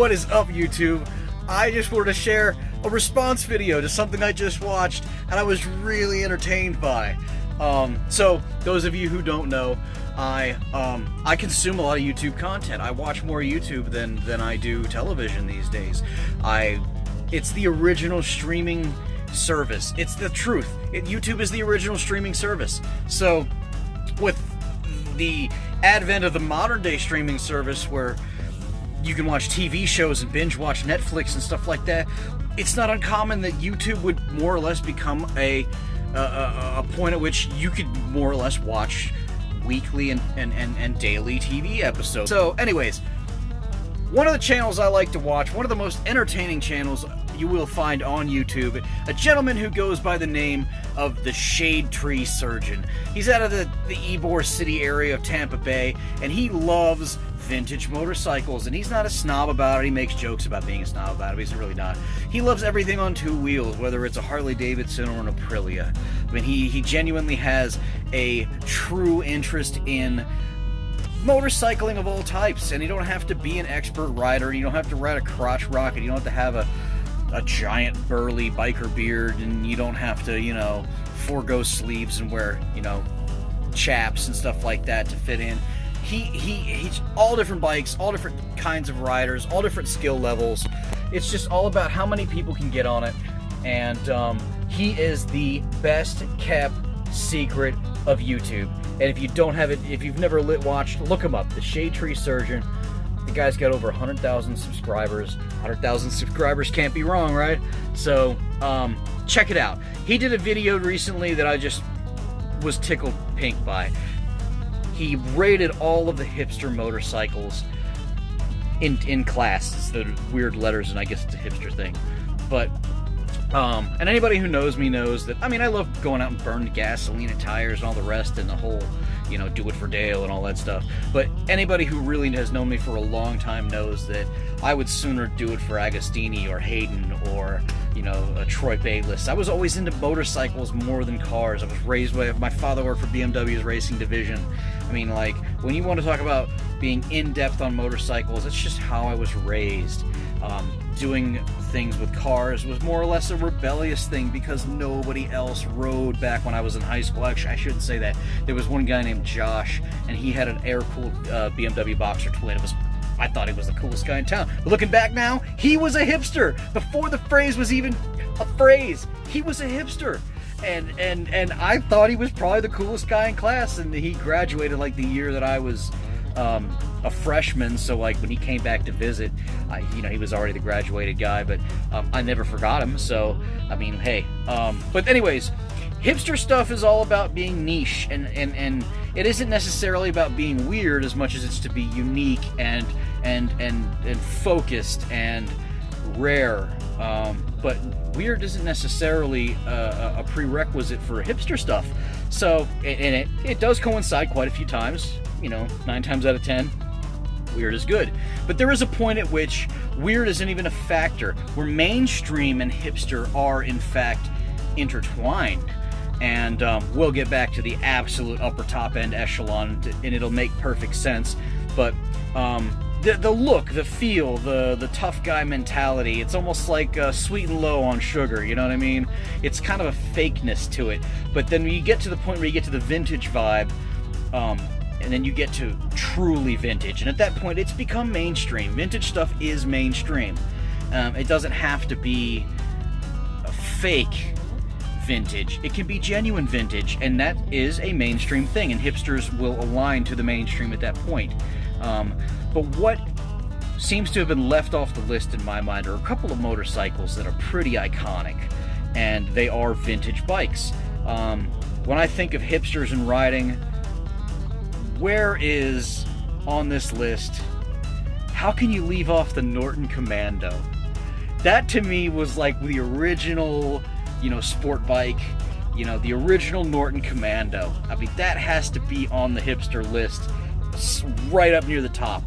What is up, YouTube? I just wanted to share a response video to something I just watched and I was really entertained by. So those of you who don't know, I consume a lot of YouTube content. I watch more YouTube than I do television these days. It's the original streaming service. It's the truth. YouTube is the original streaming service. So with the advent of the modern day streaming service where you can watch TV shows and binge watch Netflix and stuff like that, it's not uncommon that YouTube would more or less become a point at which you could more or less watch weekly and daily TV episodes. So anyways, one of the channels I like to watch, one of the most entertaining channels you will find on YouTube, a gentleman who goes by the name of the Shade Tree Surgeon. He's out of the Ybor City area of Tampa Bay, and he loves vintage motorcycles, and he's not a snob about it. He makes jokes about being a snob about it, but he's really not. He loves everything on two wheels, whether it's a Harley Davidson or an Aprilia. I mean, he genuinely has a true interest in motorcycling of all types, and you don't have to be an expert rider, you don't have to ride a crotch rocket, you don't have to have a giant burly biker beard, and you don't have to, you know, forego sleeves and wear, you know, chaps and stuff like that to fit in. He's all different bikes, all different kinds of riders, all different skill levels. It's just all about how many people can get on it, and he is the best kept secret of YouTube. And if you don't have it, if you've never watched, look him up, the Shade Tree Surgeon. The guy's got over 100,000 subscribers. 100,000 subscribers can't be wrong, right? So check it out. He did a video recently that I just was tickled pink by. He rated all of the hipster motorcycles in class. It's the weird letters, and I guess it's a hipster thing. But and anybody who knows me knows that, I mean, I love going out and burning gasoline and tires and all the rest, and the whole, you know, do it for Dale and all that stuff. But anybody who really has known me for a long time knows that I would sooner do it for Agostini or Hayden or, you know, a Troy Bayliss. I was always into motorcycles more than cars. I was raised by, my father worked for BMW's racing division. I mean, like, when you want to talk about being in-depth on motorcycles, it's just how I was raised. Doing things with cars was more or less a rebellious thing because nobody else rode back when I was in high school. Actually, I shouldn't say that. There was one guy named Josh, and he had an air-cooled BMW Boxer Twin. I thought he was the coolest guy in town. But looking back now, he was a hipster. Before the phrase was even a phrase, he was a hipster. And I thought he was probably the coolest guy in class, and he graduated like the year that I was a freshman, so like when he came back to visit, you know, he was already the graduated guy, but I never forgot him, so I mean, hey. But anyways, hipster stuff is all about being niche, and it isn't necessarily about being weird as much as it's to be unique and focused and rare. But weird isn't necessarily a prerequisite for hipster stuff. So, and it does coincide quite a few times. You know, 9 times out of 10, weird is good. But there is a point at which weird isn't even a factor, where mainstream and hipster are, in fact, intertwined. And we'll get back to the absolute upper top end echelon, and it'll make perfect sense. But the look, the feel, the tough guy mentality, it's almost like sweet and low on sugar, you know what I mean? It's kind of a fakeness to it. But then when you get to the point where you get to the vintage vibe, and then you get to truly vintage, and at that point it's become mainstream. Vintage stuff is mainstream. It doesn't have to be a fake vintage. It can be genuine vintage, and that is a mainstream thing, and hipsters will align to the mainstream at that point. But what seems to have been left off the list in my mind are a couple of motorcycles that are pretty iconic, and they are vintage bikes. When I think of hipsters and riding, where is on this list, how can you leave off the Norton Commando? That to me was like the original, you know, sport bike, you know, the original Norton Commando. I mean, that has to be on the hipster list, right up near the top.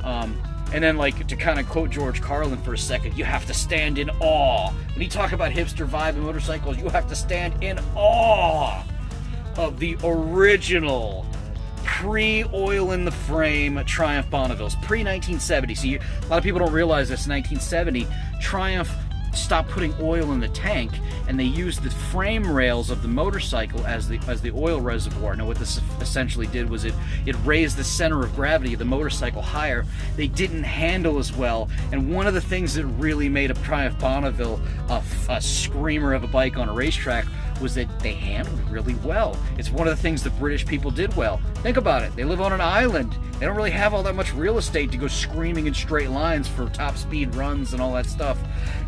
And then, like, to kind of quote George Carlin for a second, you have to stand in awe. When you talk about hipster vibe and motorcycles, you have to stand in awe of the original pre-oil in the frame Triumph Bonnevilles, pre-1970. See, a lot of people don't realize this. In 1970, Triumph stopped putting oil in the tank, and they used the frame rails of the motorcycle as the oil reservoir. Now, what this essentially did was it raised the center of gravity of the motorcycle higher. They didn't handle as well, and one of the things that really made a Triumph Bonneville a screamer of a bike on a racetrack was that they handled really well. It's one of the things the British people did well. Think about it. They live on an island. They don't really have all that much real estate to go screaming in straight lines for top speed runs and all that stuff.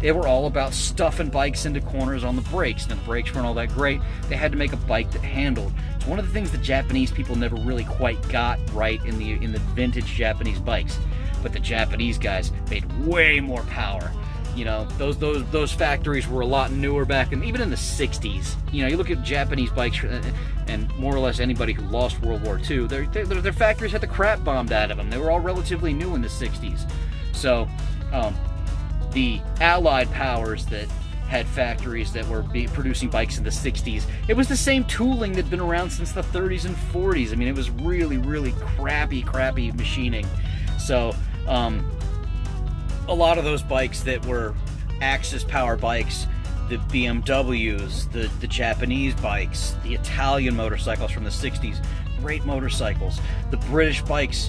They were all about stuffing bikes into corners on the brakes. Now, the brakes weren't all that great. They had to make a bike that handled. It's one of the things the Japanese people never really quite got right in the vintage Japanese bikes. But the Japanese guys made way more power. You know, those factories were a lot newer back in, even in the 60s. You know, you look at Japanese bikes, and more or less anybody who lost World War II, their factories had the crap bombed out of them. They were all relatively new in the 60s. So, the Allied powers that had factories that were producing bikes in the 60s, it was the same tooling that'd been around since the 30s and 40s. I mean, it was really, really crappy machining. So, a lot of those bikes that were Axis power bikes, the BMWs, the Japanese bikes, the Italian motorcycles from the 60s, great motorcycles. The British bikes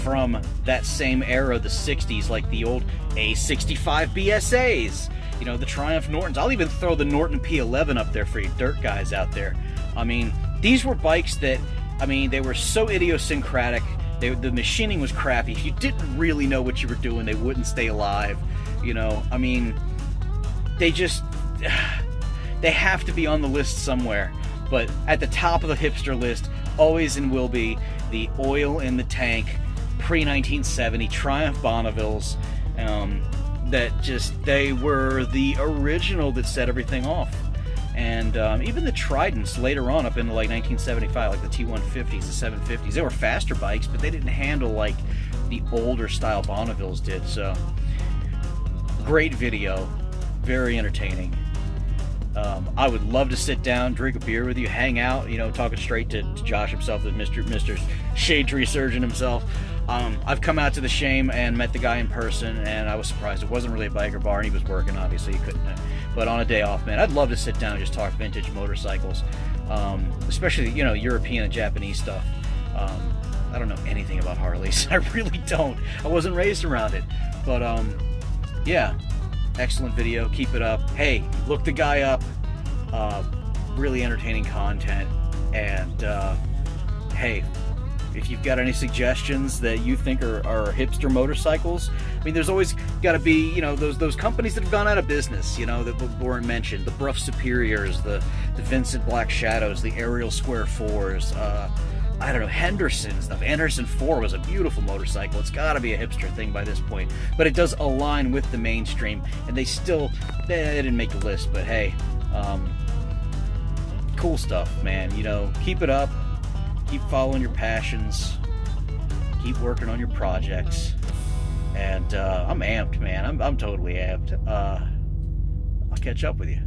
from that same era, the 60s, like the old A65 BSAs, you know, the Triumph Nortons. I'll even throw the Norton P11 up there for you dirt guys out there. I mean, these were bikes that, I mean, they were so idiosyncratic. The machining was crappy. If you didn't really know what you were doing, they wouldn't stay alive. You know, I mean, they have to be on the list somewhere. But at the top of the hipster list, always and will be the oil in the tank, pre-1970 Triumph Bonnevilles. They were the original that set everything off. And even the Tridents later on, up into like 1975, like the T150s, the 750s, they were faster bikes, but they didn't handle like the older style Bonnevilles did. So, great video, very entertaining. I would love to sit down, drink a beer with you, hang out, you know, talking straight to Josh himself, the Mr. Shade Tree Surgeon himself. I've come out to the Shame and met the guy in person, and I was surprised. It wasn't really a biker bar, and he was working, obviously, he couldn't. But on a day off, man, I'd love to sit down and just talk vintage motorcycles, especially, you know, European and Japanese stuff. I don't know anything about Harleys. I really don't. I wasn't raised around it. But, yeah, excellent video. Keep it up. Hey, look the guy up. Really entertaining content. And, hey, if you've got any suggestions that you think are hipster motorcycles, I mean, there's always got to be, you know, those companies that have gone out of business, you know, that weren't mentioned. The Bruff Superiors, the Vincent Black Shadows, the Ariel Square 4s, I don't know, Henderson's. The Henderson 4 was a beautiful motorcycle. It's got to be a hipster thing by this point. But it does align with the mainstream, and they didn't make the list, but hey, cool stuff, man. You know, keep it up. Keep following your passions. Keep working on your projects. And I'm amped, man. I'm totally amped. I'll catch up with you.